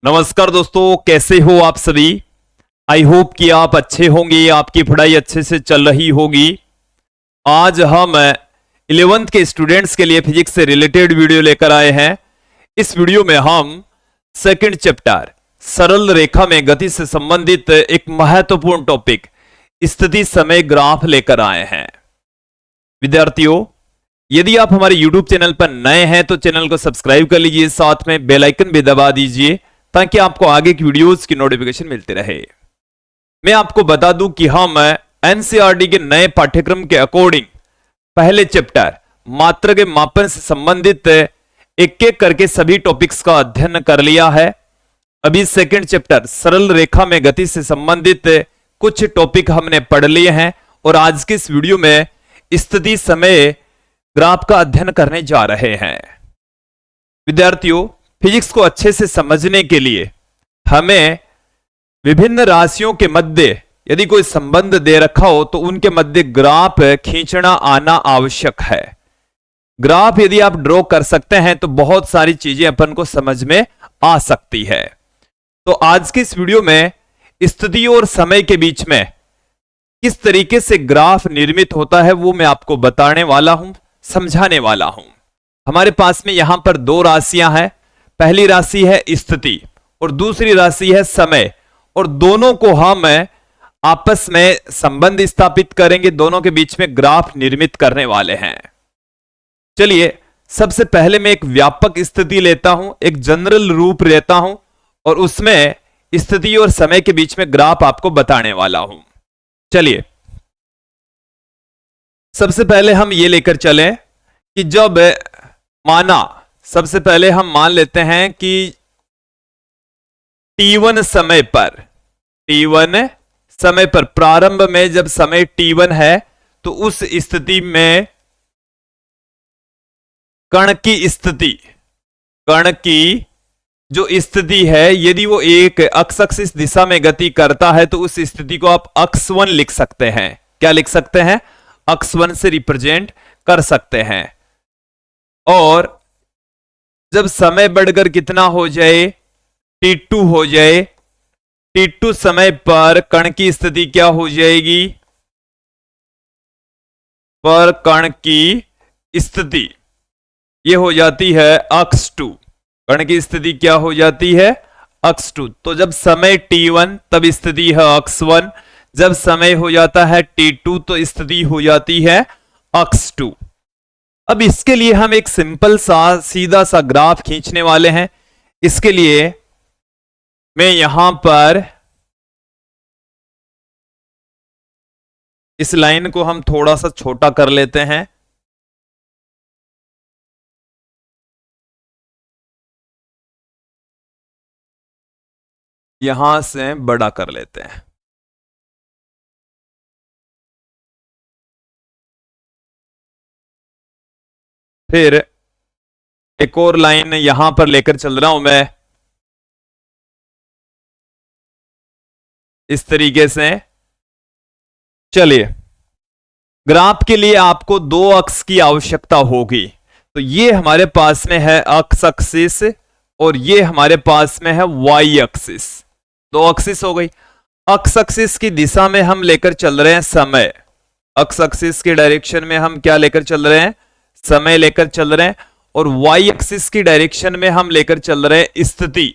नमस्कार दोस्तों, कैसे हो आप सभी। आई होप कि आप अच्छे होंगे, आपकी पढ़ाई अच्छे से चल रही होगी। आज हम 11th के स्टूडेंट्स के लिए फिजिक्स से रिलेटेड वीडियो लेकर आए हैं। इस वीडियो में हम सेकंड चैप्टर सरल रेखा में गति से संबंधित एक महत्वपूर्ण टॉपिक स्थिति समय ग्राफ लेकर आए हैं। विद्यार्थियों, यदि आप हमारे YouTube चैनल पर नए हैं तो चैनल को सब्सक्राइब कर लीजिए, साथ में बेल आइकन भी दबा दीजिए ताकि आपको आगे की वीडियोस की नोटिफिकेशन मिलती रहे। मैं आपको बता दूं कि हम एनसीईआरटी के नए पाठ्यक्रम के अकॉर्डिंग पहले चैप्टर मात्रा के मापन से संबंधित एक एक करके सभी टॉपिक्स का अध्ययन कर लिया है। अभी सेकंड चैप्टर सरल रेखा में गति से संबंधित कुछ टॉपिक हमने पढ़ लिए हैं और आज के इस वीडियो में स्थिति समय ग्राफ का अध्ययन करने जा रहे हैं। विद्यार्थियों, फिजिक्स को अच्छे से समझने के लिए हमें विभिन्न राशियों के मध्य यदि कोई संबंध दे रखा हो तो उनके मध्य ग्राफ खींचना आना आवश्यक है। ग्राफ यदि आप ड्रॉ कर सकते हैं तो बहुत सारी चीजें अपन को समझ में आ सकती है। तो आज की इस वीडियो में स्थिति और समय के बीच में किस तरीके से ग्राफ निर्मित होता है वो मैं आपको बताने वाला हूं, समझाने वाला हूं। हमारे पास में यहां पर दो राशियां हैं। पहली राशि है स्थिति और दूसरी राशि है समय, और दोनों को हम आपस में संबंध स्थापित करेंगे, दोनों के बीच में ग्राफ निर्मित करने वाले हैं। चलिए, सबसे पहले मैं एक व्यापक स्थिति लेता हूं, एक जनरल रूप लेता हूं और उसमें स्थिति और समय के बीच में ग्राफ आपको बताने वाला हूं। चलिए, सबसे पहले हम ये लेकर चलें कि जब सबसे पहले हम मान लेते हैं कि t1 समय पर प्रारंभ में जब समय t1 है तो उस स्थिति में कण की जो स्थिति है यदि वो एक एक्स दिशा में गति करता है तो उस स्थिति को आप x1 लिख सकते हैं। क्या लिख सकते हैं? x1 से रिप्रेजेंट कर सकते हैं। और जब समय बढ़कर कितना हो जाए, t2 हो जाए, t2 समय पर कण की स्थिति क्या हो जाएगी? पर कण की स्थिति ये हो जाती है x2। कण की स्थिति क्या हो जाती है? x2। तो जब समय t1 तब स्थिति है x1, जब समय हो जाता है t2 तो स्थिति हो जाती है x2। अब इसके लिए हम एक सिंपल सा सीधा सा ग्राफ खींचने वाले हैं। इसके लिए मैं यहां पर इस लाइन को हम थोड़ा सा छोटा कर लेते हैं। यहां से बड़ा कर लेते हैं। फिर एक और लाइन यहां पर लेकर चल रहा हूं मैं इस तरीके से। चलिए, ग्राफ के लिए आपको दो अक्ष की आवश्यकता होगी। तो ये हमारे पास में है एक्स एक्सिस और ये हमारे पास में है वाई एक्सिस। दो एक्सिस हो गई। एक्स एक्सिस की दिशा में हम लेकर चल रहे हैं समय। एक्स एक्सिस के डायरेक्शन में हम क्या लेकर चल रहे हैं? समय लेकर चल रहे हैं। और वाई एक्सिस की डायरेक्शन में हम लेकर चल रहे हैं स्थिति।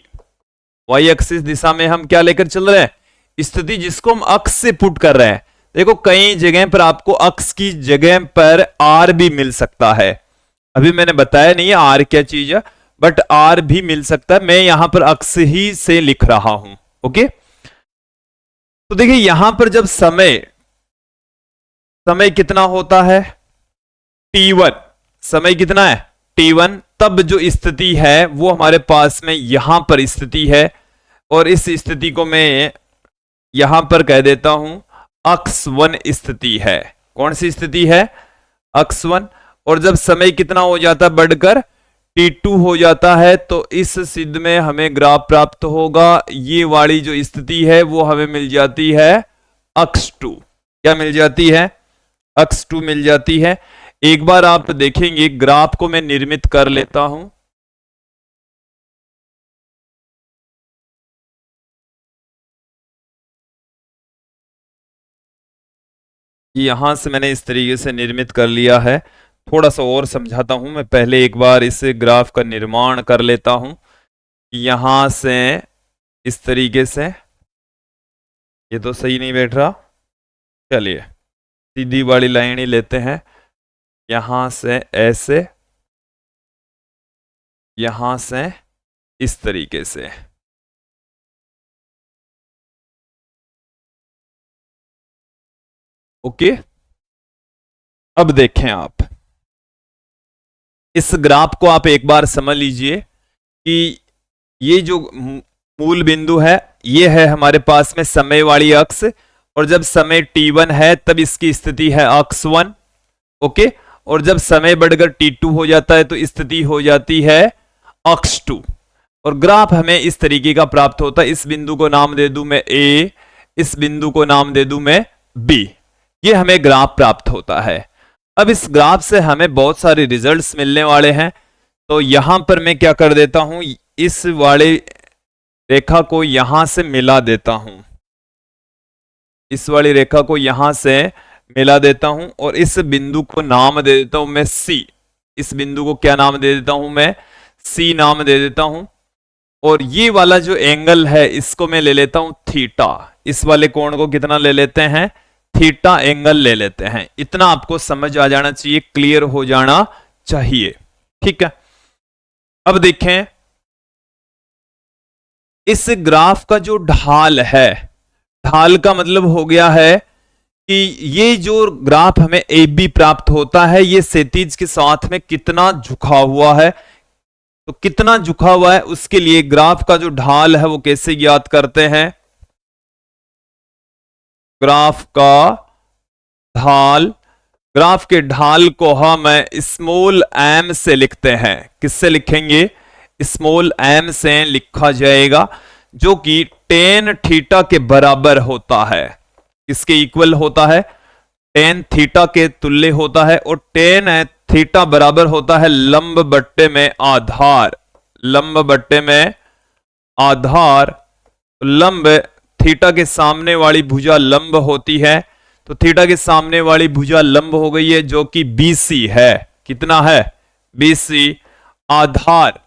वाई एक्सिस दिशा में हम क्या लेकर चल रहे हैं? स्थिति, जिसको हम अक्ष से पुट कर रहे हैं। देखो, कई जगह पर आपको अक्ष की जगह पर आर भी मिल सकता है। अभी मैंने बताया नहीं है आर क्या चीज है, बट आर भी मिल सकता है। मैं यहां पर अक्ष ही से लिख रहा हूं। ओके, तो देखिए यहां पर जब समय कितना होता है? t1। समय कितना है? t1। तब जो स्थिति है वो हमारे पास में यहां पर स्थिति है और इस स्थिति को मैं यहां पर कह देता हूं x1 स्थिति है। कौन सी स्थिति है? x1। और जब समय कितना हो जाता है बढ़कर t2 हो जाता है तो इस सिद्ध में हमें ग्राफ प्राप्त होगा। ये वाली जो स्थिति है वो हमें मिल जाती है x2। क्या मिल जाती है? x2 मिल जाती है। एक बार आप देखेंगे, ग्राफ को मैं निर्मित कर लेता हूं। यहां से मैंने इस तरीके से निर्मित कर लिया है। थोड़ा सा और समझाता हूं मैं, पहले एक बार इस ग्राफ का निर्माण कर लेता हूं। यहां से इस तरीके से, ये तो सही नहीं बैठ रहा, चलिए सीधी वाली लाइन ही लेते हैं। यहां से ऐसे, यहां से इस तरीके से। ओके, अब देखें आप इस ग्राफ को, आप एक बार समझ लीजिए कि ये जो मूल बिंदु है, ये है हमारे पास में समय वाली अक्ष, और जब समय t1 है तब इसकी स्थिति है अक्ष 1। ओके, और जब समय बढ़कर t2 हो जाता है तो स्थिति हो जाती है अक्ष 2। और ग्राफ हमें इस तरीके का प्राप्त होता है। इस बिंदु को नाम दे दूं मैं a, इस बिंदु को नाम दे दूं मैं b। ये हमें ग्राफ प्राप्त होता है। अब इस ग्राफ से हमें बहुत सारे रिजल्ट्स मिलने वाले हैं, तो यहां पर मैं क्या कर देता हूं, इस वाले रेखा को यहां से मिला देता हूं, इस वाली रेखा को यहां से मिला देता हूं, और इस बिंदु को नाम दे देता हूं मैं C। इस बिंदु को क्या नाम दे देता हूं मैं, C नाम दे देता हूं। और ये वाला जो एंगल है इसको मैं ले लेता हूं थीटा। इस वाले कोण को कितना ले लेते हैं, थीटा एंगल ले लेते हैं। इतना आपको समझ आ जाना चाहिए, क्लियर हो जाना चाहिए, ठीक है। अब देखें इस ग्राफ का जो ढाल है, ढाल का मतलब हो गया है कि ये जो ग्राफ हमें ए बी प्राप्त होता है, ये क्षैतिज के साथ में कितना झुका हुआ है। तो कितना झुका हुआ है उसके लिए ग्राफ का जो ढाल है वो कैसे ज्ञात करते हैं, ग्राफ का ढाल, ग्राफ के ढाल को हम स्मॉल एम से लिखते हैं। किससे लिखेंगे, स्मॉल एम से लिखा जाएगा, जो कि टेन थीटा के बराबर होता है। किसके इक्वल होता है, टेन थीटा के तुल्य होता है। और टेन थीटा बराबर होता है लंब बट्टे में आधार, लंब बट्टे में आधार। लंब, थीटा के सामने वाली भुजा लंब होती है, तो थीटा के सामने वाली भुजा लंब हो गई है, जो कि BC है। कितना है, BC। आधार,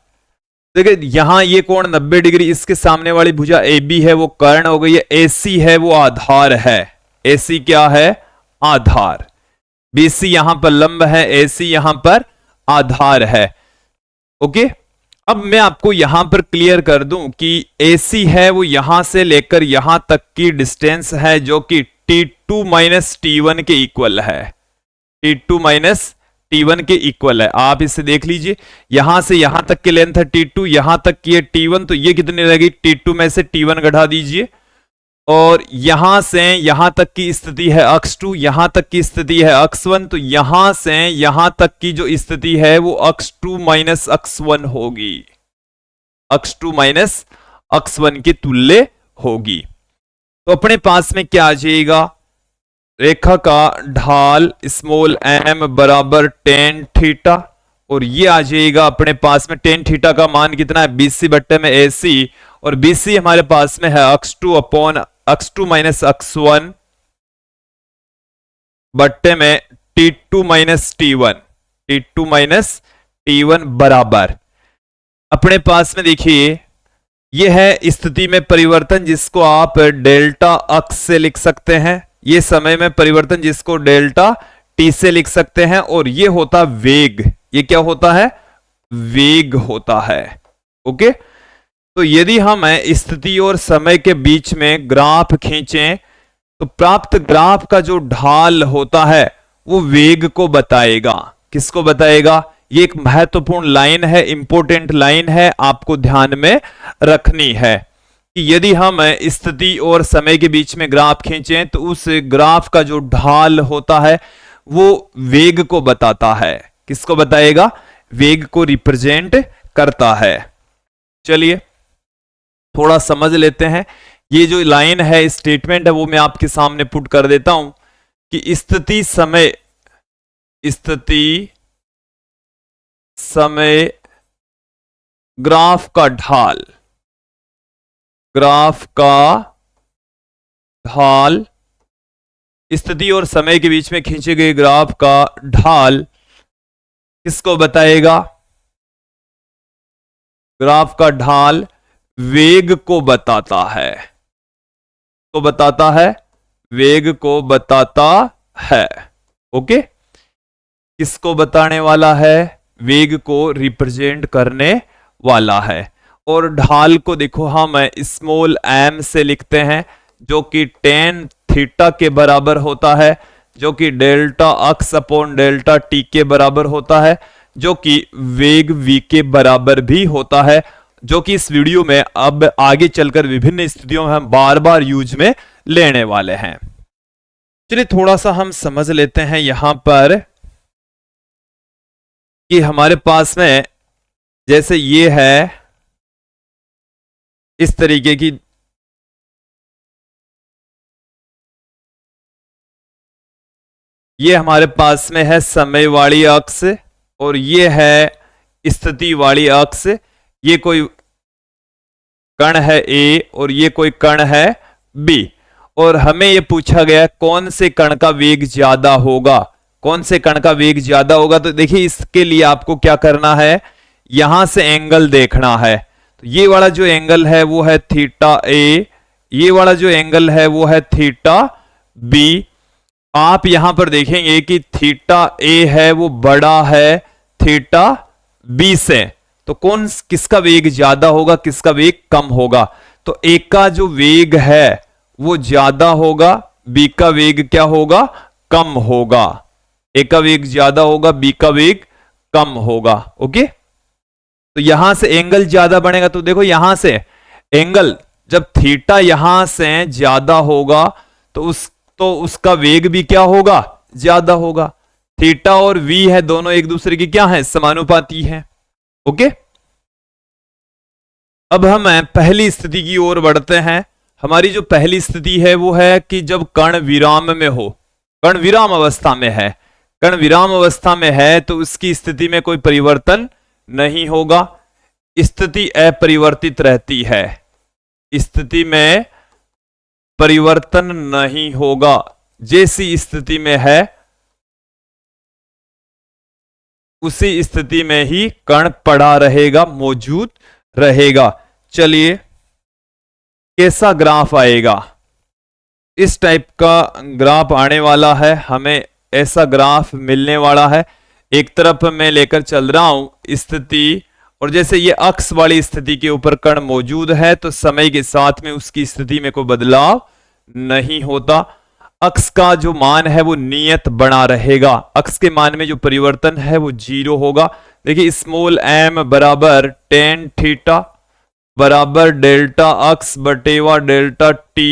देखिए यहां ये कोण 90 डिग्री, इसके सामने वाली भुजा AB है, वो कर्ण हो गई है। AC है वो आधार है, AC क्या है, आधार। BC यहां पर लंब है, AC यहां पर आधार है। ओके, अब मैं आपको यहां पर क्लियर कर दूं कि AC है वो यहां से लेकर यहां तक की डिस्टेंस है, जो कि T2 माइनस T1 के इक्वल है, T2 माइनस T1 के इक्वल है। आप इसे देख लीजिए, यहां से यहां तक की लेंथ है T2, यहां तक की है T1, तो ये कितनी रहेगी, T2 में से T1 घटा दीजिए, और यहां से यहां तक की स्थिति है अक्ष 2, यहां तक की स्थिति है अक्ष 1, तो यहां से यहां तक की जो स्थिति है वो अक्ष 2 माइनस अक्ष 1 होगी, अक्ष 2 माइनस अक्ष 1 की तुल्य होगी। तो अपने पास में क्या आ जाएगा, रेखा का ढाल स्मॉल m बराबर टेन थीटा, और ये आ जाएगा अपने पास में टेन थीटा का मान कितना है, BC बट्टे में AC, और BC हमारे पास में है अक्ष 2 अपॉन अक्ष 2 माइनस अक्ष 1 बट्टे में T2 minus T1, T2 minus T1 बराबर अपने पास में देखिए ये है स्थिति में परिवर्तन, जिसको आप डेल्टा अक्ष से लिख सकते हैं। ये समय में परिवर्तन, जिसको डेल्टा T से लिख सकते हैं। और ये होता वेग, ये क्या होता है, वेग होता है। ओके, तो यदि हम स्थिति और समय के बीच में ग्राफ खींचें, तो प्राप्त ग्राफ का जो ढाल होता है वो वेग को बताएगा। किसको बताएगा, ये एक महत्वपूर्ण लाइन है, इंपॉर्टेंट लाइन है, आपको ध्यान में रखनी है कि यदि हम स्थिति और समय के बीच में ग्राफ खींचें तो उस ग्राफ का जो ढाल होता है वो वेग को बताता है। किसको बताएगा, वेग को रिप्रेजेंट करता है। चलिए थोड़ा समझ लेते हैं। ये जो लाइन है, स्टेटमेंट है, वो मैं आपके सामने पुट कर देता हूं कि स्थिति समय ग्राफ का ढाल, ग्राफ का ढाल स्थिति और समय के बीच में खींचे गए ग्राफ का ढाल किसको बताएगा? ग्राफ का ढाल वेग को बताता है। तो बताता है, वेग को बताता है। ओके, किसको बताने वाला है? वेग को रिप्रेजेंट करने वाला है। और ढाल को देखो हम स्मॉल m से लिखते हैं, जो कि tan थीटा के बराबर होता है, जो कि delta x upon delta t के बराबर होता है, जो कि वेग v के बराबर भी होता है, जो कि इस वीडियो में अब आगे चलकर विभिन्न स्थितियों में हम बार बार यूज में लेने वाले हैं। चलिए थोड़ा सा हम समझ लेते हैं यहां पर कि हमारे पास में जैसे ये है इस तरीके की ये हमारे पास में है समय वाली अक्ष और ये है स्थिति वाली अक्ष। ये कोई कण है A और ये कोई कण है B, और हमें ये पूछा गया कौन से कण का वेग ज्यादा होगा, कौन से कण का वेग ज्यादा होगा। तो देखिए इसके लिए आपको क्या करना है, यहां से एंगल देखना है। तो ये वाला जो एंगल है वो है थीटा A, ये वाला जो एंगल है वो है थीटा B। आप यहां पर देखेंगे कि थीटा A है वो बड़ा है थीटा B से, तो कौन किसका वेग ज्यादा होगा, किसका वेग कम होगा? तो A का जो वेग है वो ज्यादा होगा, B का वेग क्या होगा, कम होगा। A का वेग ज्यादा होगा, B का वेग कम होगा। ओके, तो यहां से एंगल ज्यादा बनेगा। तो देखो यहां से एंगल जब थीटा यहां से ज्यादा होगा तो उसका वेग भी क्या होगा, ज्यादा होगा। थीटा और V है दोनों एक दूसरे की क्या है, समानुपाती है। ओके, अब हम पहली स्थिति की ओर बढ़ते हैं। हमारी जो पहली स्थिति है वो है कि जब कण विराम में हो, कण विराम अवस्था में है। कण विराम अवस्था में है तो उसकी स्थिति में कोई परिवर्तन नहीं होगा, स्थिति अपरिवर्तित रहती है, स्थिति में परिवर्तन नहीं होगा। जैसी स्थिति में है उसी स्थिति में ही कण पड़ा रहेगा, मौजूद रहेगा। चलिए कैसा ग्राफ आएगा, इस टाइप का ग्राफ आने वाला है, हमें ऐसा ग्राफ मिलने वाला है। एक तरफ मैं लेकर चल रहा हूं स्थिति, और जैसे ये अक्ष वाली स्थिति के ऊपर कण मौजूद है तो समय के साथ में उसकी स्थिति में कोई बदलाव नहीं होता। अक्ष का जो मान है वो नियत बना रहेगा, अक्ष के मान में जो परिवर्तन है वो 0 होगा। देखिए स्मॉल m बराबर tan थीटा बराबर डेल्टा x बटेवा डेल्टा t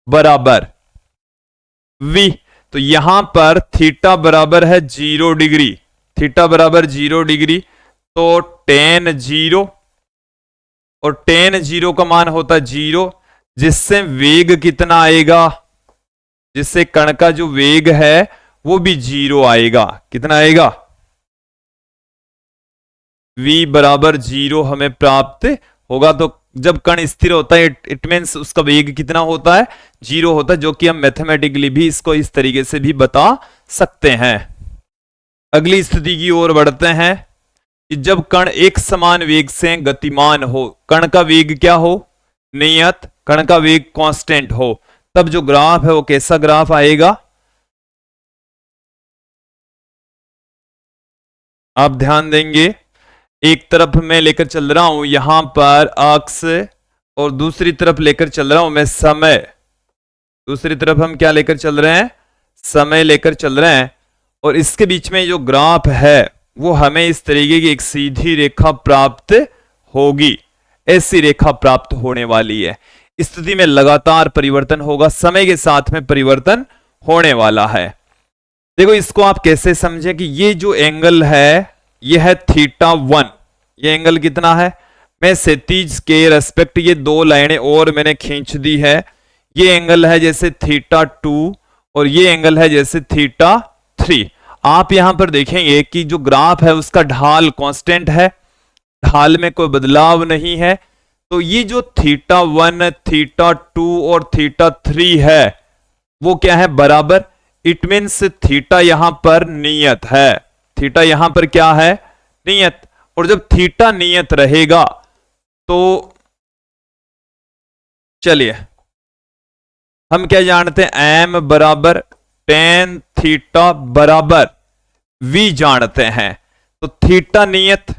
बराबर v। तो यहां पर थीटा बराबर है 0 डिग्री, थीटा बराबर 0 डिग्री, तो tan 0 और tan 0 का मान होता है 0, जिससे वेग कितना आएगा, जिससे कण का जो वेग है वो भी 0 आएगा। कितना आएगा, v बराबर 0 हमें प्राप्त होगा। तो जब कण स्थिर होता है इट मीन्स उसका वेग कितना होता है, 0 होता है, जो कि हम मैथमेटिकली भी इसको इस तरीके से भी बता सकते हैं। अगली स्थिति की ओर बढ़ते हैं कि जब कण एक समान वेग से गतिमान हो, कण का वेग क्या हो, नियत, कण का वेग कांस्टेंट हो, तब जो ग्राफ है वो कैसा ग्राफ आएगा, आप ध्यान देंगे। एक तरफ मैं लेकर चल रहा हूं यहां पर अक्ष और दूसरी तरफ लेकर चल रहा हूं मैं समय, दूसरी तरफ हम क्या लेकर चल रहे हैं, समय लेकर चल रहे हैं, और इसके बीच में जो ग्राफ है वो हमें इस तरीके की एक सीधी रेखा प्राप्त होगी, ऐसी रेखा प्राप्त होने वाली है। स्थिति में लगातार परिवर्तन होगा, समय के साथ में परिवर्तन होने वाला है। देखो इसको आप कैसे समझें कि ये जो एंगल है ये है थीटा 1, ये एंगल कितना है, मैं क्षैतिज के रेस्पेक्ट ये दो लाइनें और मैंने खींच दी है। ये एंगल है जैसे थीटा 2 और ये एंगल है जैसे थीटा 3। आप यहां पर देखेंगे कि जो ग्राफ है उसका ढाल कांस्टेंट है, ढाल में कोई बदलाव नहीं है। तो ये जो थीटा 1, थीटा 2 और थीटा 3 है वो क्या है, बराबर। इट मीन्स थीटा यहां पर नियत है, थीटा यहां पर क्या है, नियत। और जब थीटा नियत रहेगा तो चलिए हम क्या जानते हैं, एम बराबर टेन थीटा बराबर वी जानते हैं। तो थीटा नियत,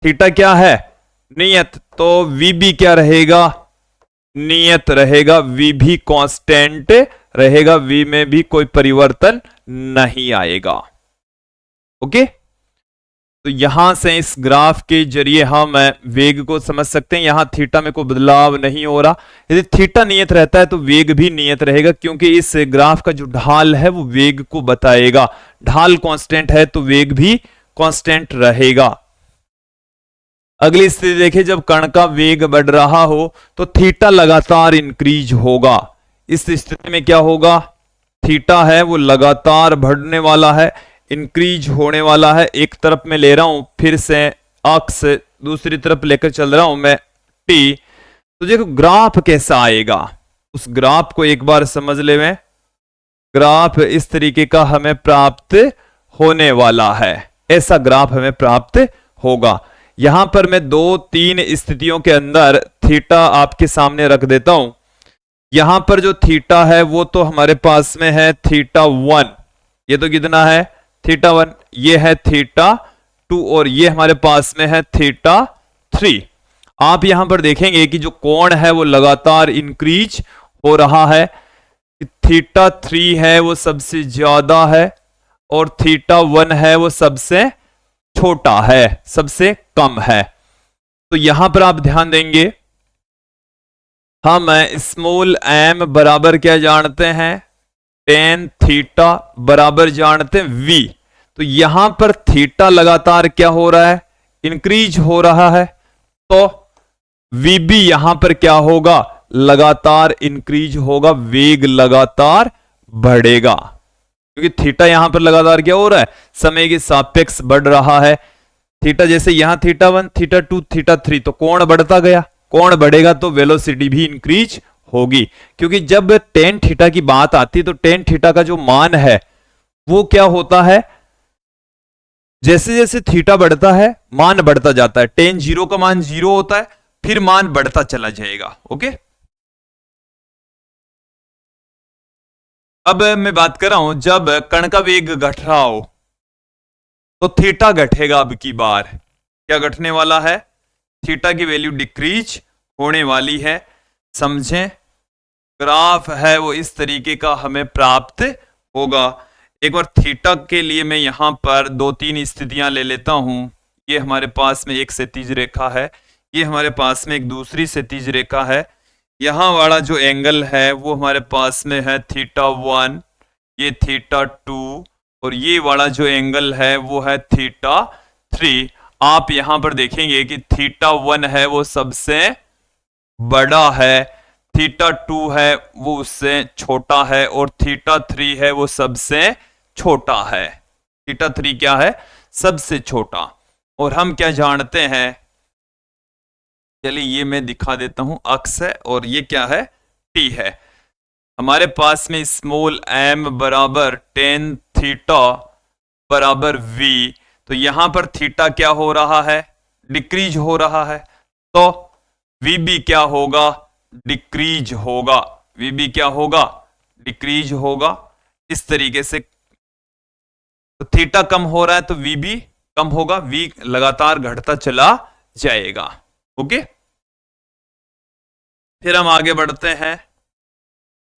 थीटा क्या है, नियत, तो वी भी क्या रहेगा, नियत रहेगा। वी भी कांस्टेंट रहेगा, वी में भी कोई परिवर्तन नहीं आएगा। ओके, तो यहां से इस ग्राफ के जरिए हम वेग को समझ सकते हैं। यहां थीटा में कोई बदलाव नहीं हो रहा। यदि थीटा नियत रहता है तो वेग भी नियत रहेगा, क्योंकि इस ग्राफ का जो ढाल है वो वेग को बताएगा। ढाल कांस्टेंट है तो वेग भी कांस्टेंट रहेगा। अगली स्थिति देखिए, जब कण का वेग बढ़ रहा हो तो थीटा लगातार इंक्रीज होगा। इस स्थिति में क्या होगा, थीटा है वो लगातार बढ़ने वाला है, इंक्रीज होने वाला है। एक तरफ में ले रहा हूं, फिर से अक्स दूसरी तरफ लेकर चल रहा हूं मैं टी। तो देखो ग्राफ कैसा आएगा, उस ग्राफ को एक बार समझ ले। में ग्राफ इस तरीके का हमें प्राप्त होने वाला है, ऐसा ग्राफ हमें प्राप्त होगा। यहां पर मैं दो तीन स्थितियों के अंदर थीटा आपके सामने रख देता हूं। यहां पर जो थीटा है वो तो हमारे पास में है थीटा वन, ये तो कितना है, थीटा वन। ये है थीटा टू, और ये हमारे पास में है थीटा थ्री। आप यहां पर देखेंगे कि जो कोण है वो लगातार इंक्रीज हो रहा है। थीटा थ्री है वो सबसे ज्यादा है, और थीटा वन है वो सबसे छोटा है, सबसे कम है। तो यहां पर आप ध्यान देंगे, हम स्मॉल एम बराबर क्या जानते हैं, टेन थीटा बराबर जानते हैं वी। तो यहां पर थीटा लगातार क्या हो रहा है, इंक्रीज हो रहा है, तो वी भी यहां पर क्या होगा, लगातार इंक्रीज होगा, वेग लगातार बढ़ेगा। क्योंकि थीटा यहां पर लगातार क्या हो रहा है, समय के सापेक्ष बढ़ रहा है। थीटा जैसे यहां theta one, theta two, theta three, तो कोण बढ़ता गया, कोण बढ़ेगा तो वेलोसिटी भी इंक्रीज होगी। क्योंकि जब टेन थीटा की बात आती है तो टेन थीटा का जो मान है वो क्या होता है, जैसे जैसे थीटा बढ़ता है मान बढ़ता जाता है। टेन जीरो का मान जीरो होता है, फिर मान बढ़ता चला जाएगा। ओके, अब मैं बात कर रहा हूं जब कण का वेग घट रहा हो तो थीटा घटेगा। अब की बार क्या घटने वाला है, थीटा की वैल्यू डिक्रीज होने वाली है। समझें, ग्राफ है वो इस तरीके का हमें प्राप्त होगा। एक बार थीटा के लिए मैं यहां पर दो तीन स्थितियां ले लेता हूं। ये हमारे पास में एक क्षैतिज रेखा है, ये हमारे पास में एक दूसरी क्षैतिज रेखा है। यहां वाला जो एंगल है वो हमारे पास में है थीटा वन, ये थीटा टू, और ये वाला जो एंगल है वो है थीटा थ्री। आप यहां पर देखेंगे कि थीटा वन है वो सबसे बड़ा है, थीटा टू है वो उससे छोटा है, और थीटा थ्री है वो सबसे छोटा है। थीटा थ्री क्या है, सबसे छोटा। और हम क्या जानते हैं, चलिए ये मैं दिखा देता हूं, अक्स है और ये क्या है, टी है। हमारे पास में स्मॉल एम बराबर टेन थीटा बराबर वी। तो यहां पर थीटा क्या हो रहा है, डिक्रीज हो रहा है, तो वी भी क्या होगा, डिक्रीज होगा। वी भी क्या होगा, डिक्रीज होगा। इस तरीके से तो थीटा कम हो रहा है तो वी भी कम होगा, वी लगातार घटता चला जाएगा। ओके, फिर हम आगे बढ़ते हैं।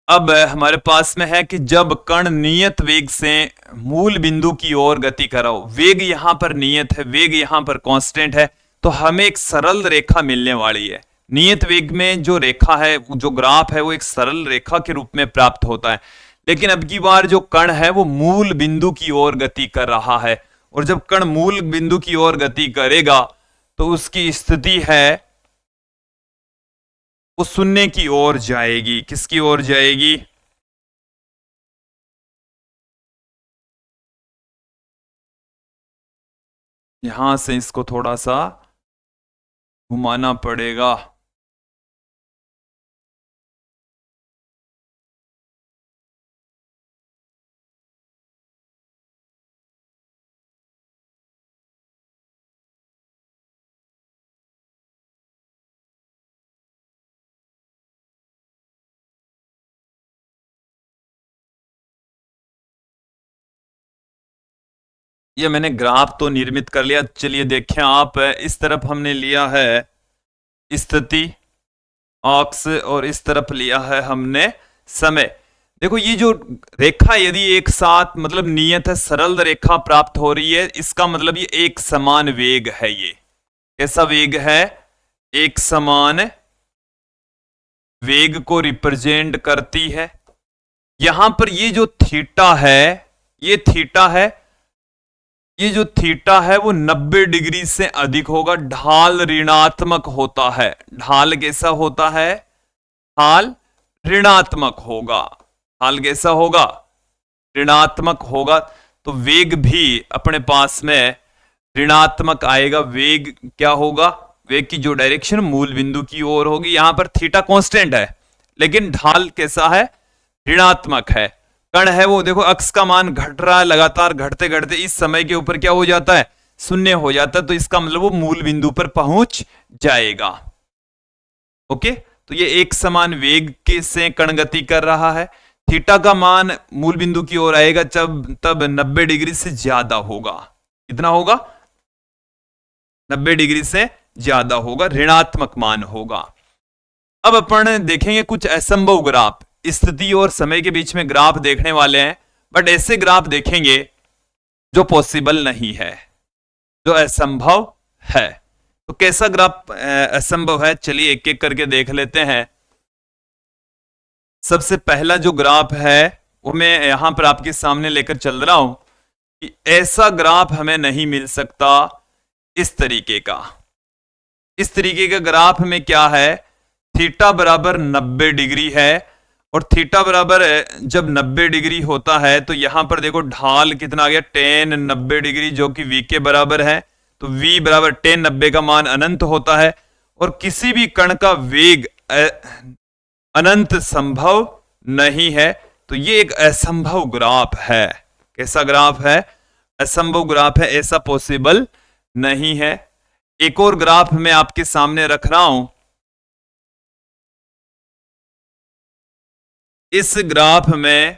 अब हमारे पास में है कि जब कण नियत वेग से मूल बिंदु की ओर गति करो, वेग यहां पर नियत है, वेग यहां पर कांस्टेंट है, तो हमें एक सरल रेखा मिलने वाली है। नियत वेग में जो रेखा है, जो ग्राफ है, वो एक सरल रेखा के रूप में प्राप्त होता है। लेकिन अब की बार जो कण है वो मूल बिंदु की ओर गति कर रहा है, और जब कण मूल बिंदु की ओर गति करेगा तो उसकी स्थिति है वो शून्य की ओर जाएगी। किसकी ओर जाएगी, यहां से इसको थोड़ा सा घुमाना पड़ेगा। ये मैंने ग्राफ तो निर्मित कर लिया। चलिए देखें आप, इस तरफ हमने लिया है स्थिति अक्ष और इस तरफ लिया है हमने समय। देखो ये जो रेखा यदि एक साथ मतलब नियत है, सरल रेखा प्राप्त हो रही है, इसका मतलब ये एक समान वेग है। ये कैसा वेग है? एक समान वेग को रिप्रेजेंट करती है। यहां पर ये जो थीटा है, ये थीटा है, ये जो थीटा है वो 90 डिग्री से अधिक होगा। ढाल ऋणात्मक होता है। ढाल कैसा होता है? ढाल ऋणात्मक होगा। ढाल कैसा होगा? ऋणात्मक होगा। तो वेग भी अपने पास में ऋणात्मक आएगा। वेग क्या होगा? वेग की जो डायरेक्शन मूल बिंदु की ओर होगी। यहां पर थीटा कांस्टेंट है, लेकिन ढाल कैसा है? ऋणात्मक है। कण है वो देखो, अक्ष का मान घट रहा है, लगातार घटते घटते इस समय के ऊपर क्या हो जाता है? शून्य हो जाता है। तो इसका मतलब वो मूल बिंदु पर पहुंच जाएगा। ओके, तो ये एक समान वेग के से कण गति कर रहा है। थीटा का मान मूल बिंदु की ओर आएगा जब तब 90 डिग्री से ज्यादा होगा। कितना होगा? 90 डिग्री से ज्यादा होगा, ऋणात्मक मान होगा। अब अपन देखेंगे कुछ असंभव ग्राफ। स्थिति और समय के बीच में ग्राफ देखने वाले हैं, बट ऐसे ग्राफ देखेंगे जो पॉसिबल नहीं है, जो असंभव है। तो कैसा ग्राफ असंभव है? चलिए एक एक करके देख लेते हैं। सबसे पहला जो ग्राफ है वो मैं यहां पर आपके सामने लेकर चल रहा हूं कि ऐसा ग्राफ हमें नहीं मिल सकता इस तरीके का। इस तरीके का ग्राफ में क्या है? थीटा बराबर 90 डिग्री है, और थीटा बराबर जब 90 डिग्री होता है तो यहां पर देखो ढाल कितना आ गया? tan 90 डिग्री, जो कि v के बराबर है। तो v बराबर tan 90 का मान अनंत होता है, और किसी भी कण का वेग अनंत संभव नहीं है। तो ये एक असंभव ग्राफ है। कैसा ग्राफ है? असंभव ग्राफ है, ऐसा पॉसिबल नहीं है। एक और ग्राफ मैं आपके सामने रख रहा हूं। इस ग्राफ में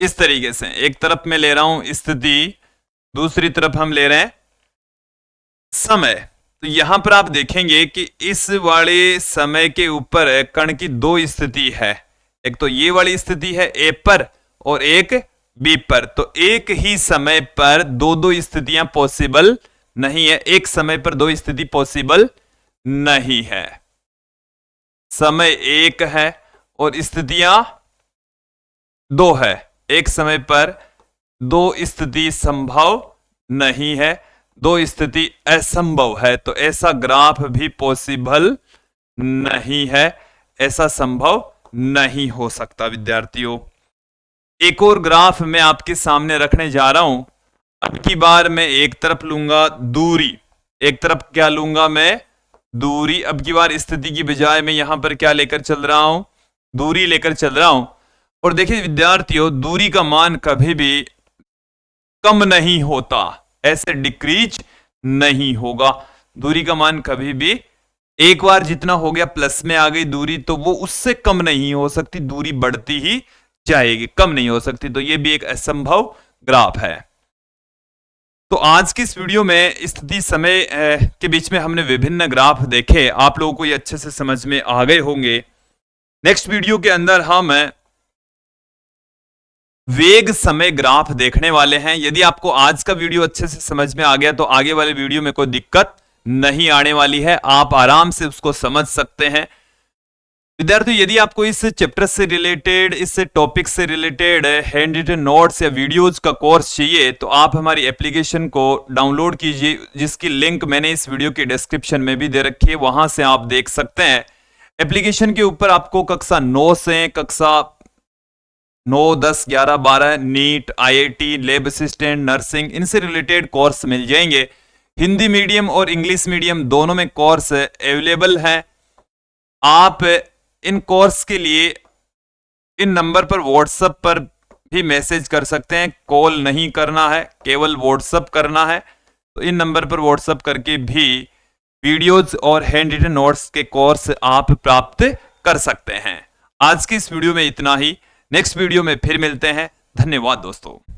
इस तरीके से एक तरफ में ले रहा हूं स्थिति, दूसरी तरफ हम ले रहे हैं समय। तो यहां पर आप देखेंगे कि इस वाले समय के ऊपर कण की दो स्थिति है। एक तो ये वाली स्थिति है ए पर और एक बी पर। तो एक ही समय पर दो दो स्थितियां पॉसिबल नहीं है। एक समय पर दो स्थिति पॉसिबल नहीं है। समय एक है और स्थितियां दो है। एक समय पर दो स्थिति संभव नहीं है, दो स्थिति असंभव है। तो ऐसा ग्राफ भी पॉसिबल नहीं है, ऐसा संभव नहीं हो सकता विद्यार्थियों। एक और ग्राफ मैं आपके सामने रखने जा रहा हूं। अब की बार मैं एक तरफ लूंगा दूरी, एक तरफ क्या लूंगा मैं? दूरी। अब की बार स्थिति की बजाय मैं यहां पर क्या लेकर चल रहा हूं? दूरी लेकर चल रहा हूं। और देखिए विद्यार्थियों, दूरी का मान कभी भी कम नहीं होता, ऐसे डिक्रीज नहीं होगा। दूरी का मान कभी भी, एक बार जितना हो गया प्लस में आ गई दूरी, तो वो उससे कम नहीं हो सकती। दूरी बढ़ती ही जाएगी, कम नहीं हो सकती। तो ये भी एक असंभव ग्राफ है। तो आज की इस वीडियो में स्थिति समय के बीच में हमने विभिन्न ग्राफ देखे। आप लोगों को ये अच्छे से समझ में आ गए होंगे। नेक्स्ट वीडियो के अंदर हम वेग समय ग्राफ देखने वाले हैं। यदि आपको आज का वीडियो अच्छे से समझ में आ गया तो आगे वाले वीडियो में कोई दिक्कत नहीं आने वाली है, आप आराम से उसको समझ सकते हैं। विद्यार्थियों, यदि आपको इस चैप्टर से रिलेटेड, इस टॉपिक से रिलेटेड हैंड रिटन नोट्स या वीडियोज का कोर्स चाहिए तो आप हमारी एप्लीकेशन को डाउनलोड कीजिए, जिसकी लिंक मैंने इस वीडियो के डिस्क्रिप्शन में भी दे रखी है, वहां से आप देख सकते हैं। एप्लीकेशन के ऊपर आपको कक्षा 9 से कक्षा 9, 10, 11, 12 NEET, IIT, lab assistant, nursing, इनसे रिलेटेड कोर्स मिल जाएंगे। हिंदी मीडियम और इंग्लिश मीडियम दोनों में कोर्स अवेलेबल है। आप इन कोर्स के लिए इन नंबर पर व्हाट्सएप पर भी मैसेज कर सकते हैं। कॉल नहीं करना है, केवल व्हाट्सएप करना है। तो इन नंबर पर व्हाट्सएप करके भी वीडियोज और हैंड रिटन नोट्स के कोर्स आप प्राप्त कर सकते हैं। आज की इस वीडियो में इतना ही। नेक्स्ट वीडियो में फिर मिलते हैं। धन्यवाद दोस्तों।